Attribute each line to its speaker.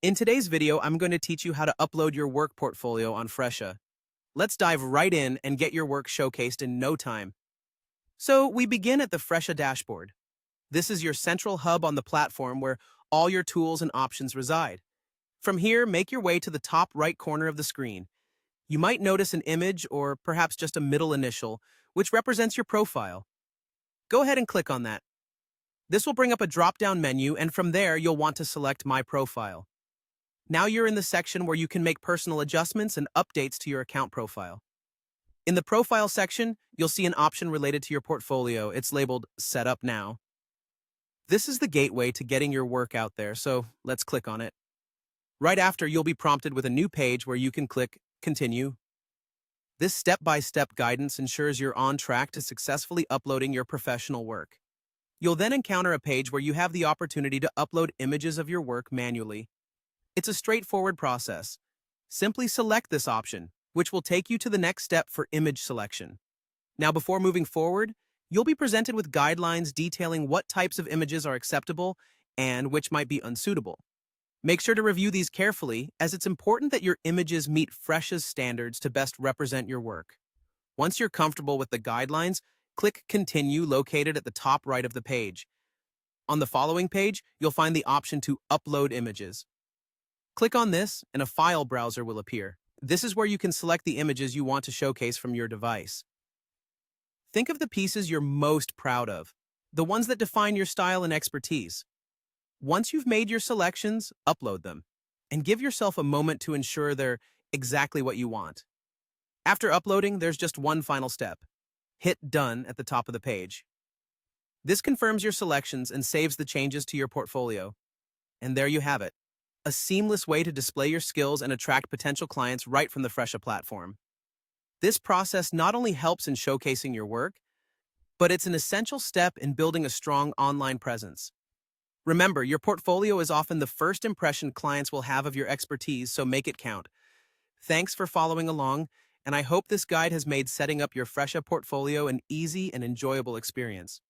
Speaker 1: In today's video, I'm going to teach you how to upload your work portfolio on Fresha. Let's dive right in and get your work showcased in no time. So we begin at the Fresha dashboard. This is your central hub on the platform where all your tools and options reside. From here, make your way to the top right corner of the screen. You might notice an image or perhaps just a middle initial, which represents your profile. Go ahead and click on that. This will bring up a drop-down menu, and from there, you'll want to select My Profile. Now you're in the section where you can make personal adjustments and updates to your account profile. In the Profile section, you'll see an option related to your portfolio. It's labeled Set Up Now. This is the gateway to getting your work out there, so let's click on it. Right after, you'll be prompted with a new page where you can click Continue. This step-by-step guidance ensures you're on track to successfully uploading your professional work. You'll then encounter a page where you have the opportunity to upload images of your work manually. It's a straightforward process. Simply select this option, which will take you to the next step for image selection. Now, before moving forward, you'll be presented with guidelines detailing what types of images are acceptable and which might be unsuitable. Make sure to review these carefully, as it's important that your images meet Fresha's standards to best represent your work. Once you're comfortable with the guidelines, click Continue located at the top right of the page. On the following page, you'll find the option to upload images. Click on this, and a file browser will appear. This is where you can select the images you want to showcase from your device. Think of the pieces you're most proud of, the ones that define your style and expertise. Once you've made your selections, upload them, and give yourself a moment to ensure they're exactly what you want. After uploading, there's just one final step. Hit Done at the top of the page. This confirms your selections and saves the changes to your portfolio. And there you have it. A seamless way to display your skills and attract potential clients right from the Fresha platform. This process not only helps in showcasing your work, but it's an essential step in building a strong online presence. Remember, your portfolio is often the first impression clients will have of your expertise, so make it count. Thanks for following along, and I hope this guide has made setting up your Fresha portfolio an easy and enjoyable experience.